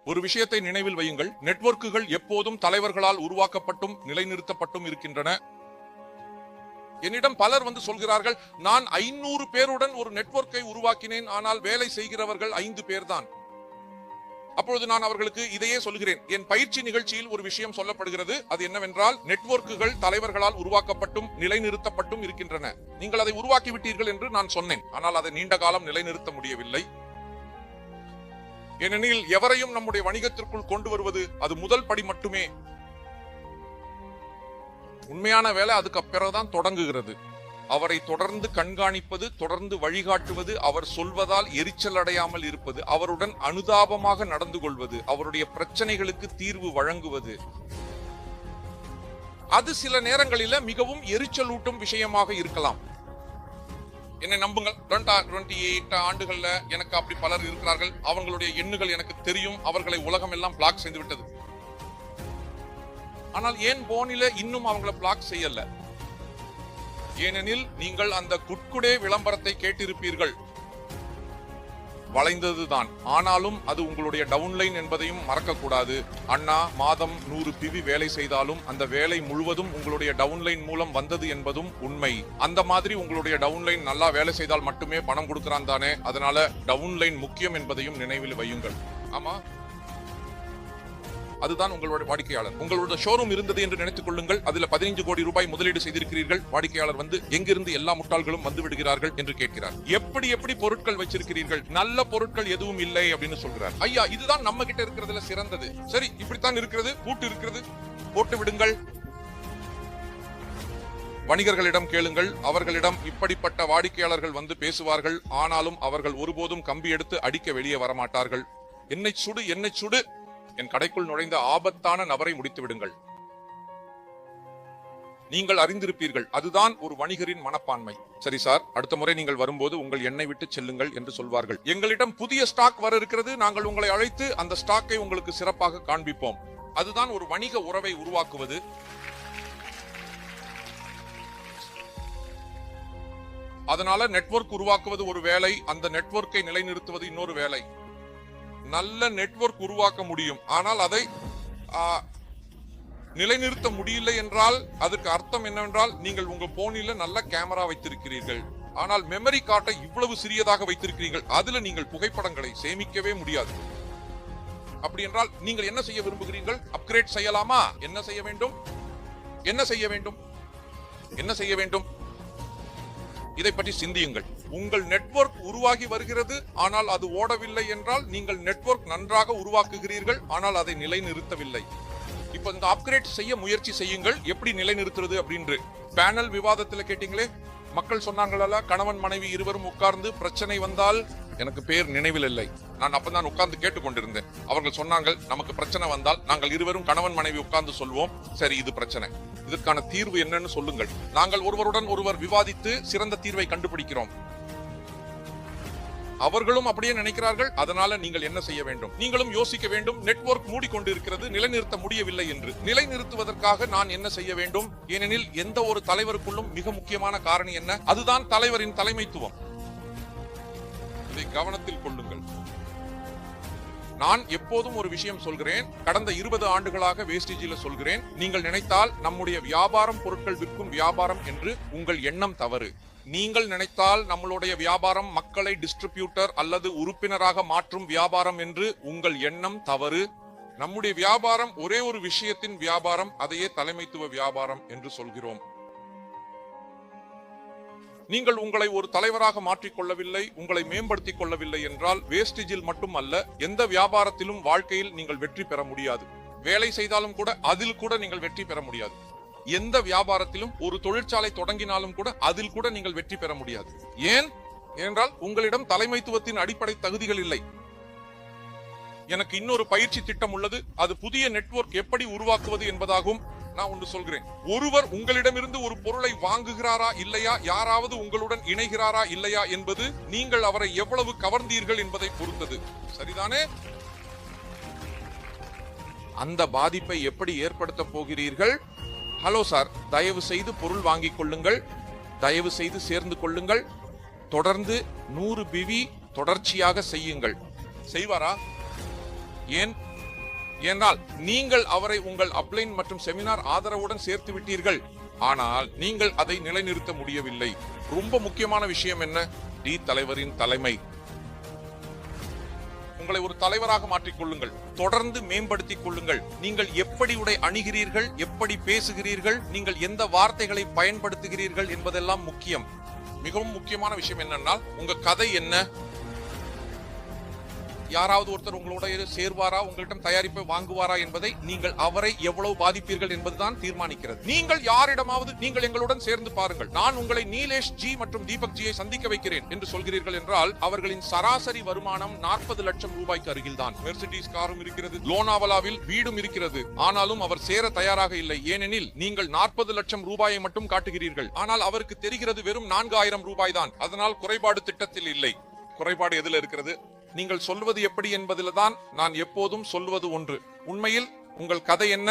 ஒரு விஷயத்தை நினைவில் வையுங்கள், நெட்வொர்க்குகள் எப்போதும் தலைவர்களால் உருவாக்கப்பட்டும் நிலைநிறுத்தப்பட்டும் இருக்கின்றன. என்னிடம் பலர் வந்து சொல்கிறார்கள், நான் 500 பேருடன் ஒரு நெட்வொர்க்கை உருவாக்கினேன், ஆனால் வேலை செய்கிறவர்கள் 5 பேர் தான். அப்பொழுது நான் அவர்களுக்கு இதையே சொல்கிறேன். என் பயிற்சி நிகழ்ச்சியில் ஒரு விஷயம் சொல்லப்படுகிறது. அது என்னவென்றால், நெட்வொர்க்குகள் தலைவர்களால் உருவாக்கப்பட்டும் நிலைநிறுத்தப்பட்டும் இருக்கின்றன. நீங்கள் அதை உருவாக்கி விட்டீர்கள் என்று நான் சொன்னேன், ஆனால் அதை நீண்ட காலம் நிலைநிறுத்த முடியவில்லை. ஏனெனில் எவரையும் நம்முடைய வணிகத்திற்குள் கொண்டு வருவது அது முதல் படி மட்டுமே. உண்மையான வேலை அதுக்கு பிறகுதான் தொடங்குகிறது. அவரை தொடர்ந்து கண்காணிப்பது, தொடர்ந்து வழிகாட்டுவது, அவர் சொல்வதால் எரிச்சல் அடையாமல் இருப்பது, அவருடன் அனுதாபமாக நடந்து கொள்வது, அவருடைய பிரச்சனைகளுக்கு தீர்வு வழங்குவது. அது சில நேரங்களில் மிகவும் எரிச்சலூட்டும் விஷயமாக இருக்கலாம். என்னை நம்புங்கள், 28 ஆண்டுகள்ல எனக்கு அப்படி பலர் இருக்கிறார்கள். அவங்களுடைய எண்ணுகள் எனக்கு தெரியும். அவர்களை உலகம் எல்லாம் பிளாக் செய்து விட்டது. ஆனால் ஏன் போனில இன்னும் அவங்களை பிளாக் செய்யல? ஏனெனில் நீங்கள் அந்த குட்குடே விளம்பரத்தை கேட்டிருப்பீர்கள். வளைந்ததுதான், ஆனாலும் அது உங்களுடைய டவுன்லைன் என்பதையும் மறக்கக்கூடாது. அண்ணா மாதம் 100 பிவி வேலை செய்தாலும் அந்த வேலை முழுவதும் உங்களுடைய டவுன்லைன் மூலம் வந்தது என்பதும் உண்மை. அந்த மாதிரி உங்களுடைய டவுன்லைன் நல்லா வேலை செய்தால் மட்டுமே பணம் கொடுக்கிறான் தானே, அதனால டவுன்லைன் முக்கியம் என்பதையும் நினைவில் வையுங்கள். ஆமா, அதுதான் உங்களுடைய வாடிக்கையாளர். உங்களுடைய ஷோரூம் இருந்தது என்று நினைத்துக் கொள்ளுங்கள். அதுல 15 கோடி ரூபாய் முதலீடு செய்திருக்கிறீர்கள். வாடிக்கையாளர் வந்து எங்கிருந்து எல்லா முட்டாள்களும் வந்து விடுகிறார்கள் என்று கேட்கிறார். எப்படி பொருட்கள் வச்சிருக்கிறீர்கள்? நல்ல பொருட்கள் எதுவும் இல்லை அப்படின்னு சொல்கிறார். ஐயா, இதுதான் நம்ம கிட்ட இருக்கிறதுல சிறந்தது. சரி, இப்படித்தான் இருக்கிறது, பூட்டு இருக்கிறது, போட்டு விடுங்கள். வணிகர்களிடம் கேளுங்கள். அவர்களிடம் இப்படிப்பட்ட வாடிக்கையாளர்கள் வந்து பேசுவார்கள். ஆனாலும் அவர்கள் ஒருபோதும் கம்பி எடுத்து அடிக்க வெளியே வரமாட்டார்கள். என்னை சுடு, என் கடைக்குள் நுழைந்த ஆபத்தான நபரை முடித்து விடுங்கள். நீங்கள் அறிந்திருப்பீர்கள், அதுதான் ஒரு வணிகரின் மனப்பான்மை. சரி சார், அடுத்த முறை நீங்கள் வரும்போது உங்கள் எண்ணெய் விட்டு செல்லுங்கள் என்று சொல்வார்கள். எங்களிடம் புதிய ஸ்டாக் வர இருக்கிறது, நாங்கள் உங்களை அழைத்து அந்த ஸ்டாக்கை உங்களுக்கு சிறப்பாக காண்பிப்போம். அதுதான் ஒரு வணிக உறவை உருவாக்குவது. அதனால நெட்வொர்க் உருவாக்குவது ஒரு வேலை, அந்த நெட்வொர்க்கை நிலைநிறுத்துவது இன்னொரு வேலை. நல்ல நெட்வொர்க் உருவாக்க முடியும், ஆனால் அதை நிலைநிறுத்த முடியல என்றால் அதற்கு அர்த்தம் என்னவென்றால், நீங்கள் உங்க போனில நல்ல கேமரா வைத்திருக்கிறீர்கள், ஆனால் மெமரி கார்டை இவ்வளவு சிறியதாக வைத்திருக்கிறீர்கள். அதுல நீங்கள் புகைப்படங்களை சேமிக்கவே முடியாது. அப்படி என்றால் நீங்கள் என்ன செய்ய விரும்புகிறீர்கள்? அப்கிரேட் செய்யலாமா? என்ன செய்ய வேண்டும்? இதை பற்றி சிந்தியுங்கள். உங்கள் நெட்வொர்க் உருவாகி வருகிறது, ஆனால் அது ஓடவில்லை என்றால் நீங்கள் நெட்வொர்க் நன்றாக உருவாக்குகிறீர்கள், ஆனால் அதை நிலைநிறுத்தவில்லை. இப்ப இந்த அப்கிரேட் செய்ய முயற்சி செய்யுங்கள். எப்படி நிலைநிறுத்துறது அப்படின்னு பேனல் விவாதத்தில் கேட்டீங்களே, மக்கள் சொன்னாங்களா, கணவன் மனைவி இருவரும் உட்கார்ந்து பிரச்சனை வந்தால், எனக்கு பேர் நினைவில் இல்லை, நான் அப்பதான் உட்கார்ந்து கேட்டுக்கொண்டிருந்தேன். அவர்கள் சொன்னாங்க, நமக்கு பிரச்சனை வந்தால் நாங்கள் இருவரும் கணவன் மனைவி உட்கார்ந்து சொல்வோம், சரி இது பிரச்சனை, இதற்கான தீர்வு என்னன்னு சொல்லுங்கள். நாங்கள் ஒருவருடன் ஒருவர் விவாதித்து சிறந்த தீர்வை கண்டுபிடிக்கிறோம். அவர்களும் அப்படியே நினைக்கிறார்கள். அதனால நீங்கள் என்ன செய்ய வேண்டும்? நீங்களும் யோசிக்க வேண்டும். நெட்வொர்க் மூடிக்கொண்டிருக்கிறது, நிலைநிறுத்த முடியவில்லை என்று. நிலைநிறுத்துவதற்காக நான் என்ன செய்ய வேண்டும்? ஏனெனில் எந்த ஒரு தலைவருக்குள்ளும் மிக முக்கியமான காரணி என்ன? அதுதான் தலைவரின் தலைமைத்துவம். இதை கவனத்தில் கொள்ளுங்கள். நான் எப்போதும் ஒரு விஷயம் சொல்கிறேன், கடந்த 20 ஆண்டுகளாக வேஸ்டேஜில சொல்கிறேன். நீங்கள் நினைத்தால் நம்முடைய வியாபாரம் பொருட்கள் விற்கும் வியாபாரம் என்று உங்கள் எண்ணம் தவறு. நீங்கள் நினைத்தால் நம்மளுடைய வியாபாரம் மக்களை டிஸ்ட்ரிபியூட்டர் அல்லது உறுப்பினராக மாற்றும் வியாபாரம் என்று உங்கள் எண்ணம் தவறு. நம்முடைய வியாபாரம் ஒரே ஒரு விஷயத்தின் வியாபாரம், அதையே தலைமைத்துவ வியாபாரம் என்று சொல்கிறோம். நீங்கள் உங்களை ஒரு தலைவராக மாற்றிக்கொள்ளவில்லை, உங்களை மேம்படுத்திக் கொள்ளவில்லை என்றால் வேஸ்டேஜில் மட்டும் அல்ல, எந்த வியாபாரத்திலும் வாழ்க்கையில் நீங்கள் வெற்றி பெற முடியாது. வேலை செய்தாலும் கூட அதில் கூட நீங்கள் வெற்றி பெற முடியாது. எந்த வியாபாரத்திலும், ஒரு தொழிற்சாலை தொடங்கினாலும் கூட அதில் கூட நீங்கள் வெற்றி பெற முடியாது. ஏன் என்றால் உங்களிடம் தலைமைத்துவத்தின் அடிப்படை தகுதிகள் இல்லை. எனக்கு இன்னொரு பயிற்சி திட்டம் உள்ளது. அது புதிய நெட்வொர்க் எப்படி உருவாக்குவது என்பதாகும். நான் ஒன்று சொல்கிறேன், ஒருவர் உங்களிடமிருந்து ஒரு பொருளை வாங்குகிறாரா இல்லையா, யாராவது உங்களுடன் இணைகிறாரா இல்லையா என்பது நீங்கள் அவரை எவ்வளவு கவர்ந்தீர்கள் என்பதை பொறுத்தது. சரிதானே? அந்த பாதிப்பை எப்படி ஏற்படுத்த போகிறீர்கள்? ஹலோ சார், தயவு செய்து பொருள் வாங்கிக் கொள்ளுங்கள், தயவு செய்து சேர்ந்து கொள்ளுங்கள், தொடர்ந்து 100 பிவி தொடர்ச்சியாக செய்யுங்கள். செய்வாரா? ஏன்? ஏனால் நீங்கள் அவரை உங்கள் அப்ளைன் மற்றும் செமினார் ஆதரவுடன் சேர்த்து விட்டீர்கள். ஆனால் நீங்கள் அதை நிலைநிறுத்த முடியவில்லை. ரொம்ப முக்கியமான விஷயம் என்ன? டி தலைவரின் தலைமை. உங்களை ஒரு தலைவராக மாற்றிக் கொள்ளுங்கள். தொடர்ந்து மேம்படுத்திக் கொள்ளுங்கள். நீங்கள் எப்படி உடை அணிகிறீர்கள், எப்படி பேசுகிறீர்கள், நீங்கள் எந்த வார்த்தைகளை பயன்படுத்துகிறீர்கள் என்பதெல்லாம் முக்கியம். மிகவும் முக்கியமான விஷயம் என்னன்னா, உங்க கதை என்ன? யாராவது ஒருத்தர் உங்களோட சேர்வாரா, உங்களிடம் தயாரிப்பை வாங்குவாரா என்பதை நீங்கள் அவரை எவ்வளவு பாதிப்பீர்கள் என்பதுதான் தீர்மானிக்கிறது. நீங்கள் யாரிடமாவது நீங்கள் எங்களுடன் சேர்ந்து பாருங்கள், நான் உங்களை நீலேஷ் ஜி மற்றும் தீபக் ஜியை சந்திக்க வைக்கிறேன் என்று சொல்கிறீர்கள் என்றால் அவர்களின் சராசரி வருமானம் 40 லட்சம் ரூபாய்க்கு அருகில் தான். மெர்சிடிஸ் காரும் இருக்கிறது, லோனாவலாவில் வீடும் இருக்கிறது. ஆனாலும் அவர் சேர தயாராக இல்லை. ஏனெனில் நீங்கள் 40 லட்சம் ரூபாயை மட்டும் காட்டுகிறீர்கள். ஆனால் அவருக்கு தெரிகிறது வெறும் 4000 ரூபாய் தான். அதனால் குறைபாடு திட்டத்தில் இல்லை. குறைபாடு எதில் இருக்கிறது? நீங்கள் சொல்வது எப்படி என்பதில்தான். நான் எப்போதும் சொல்வது ஒன்று, உண்மையில் உங்கள் கதை என்ன?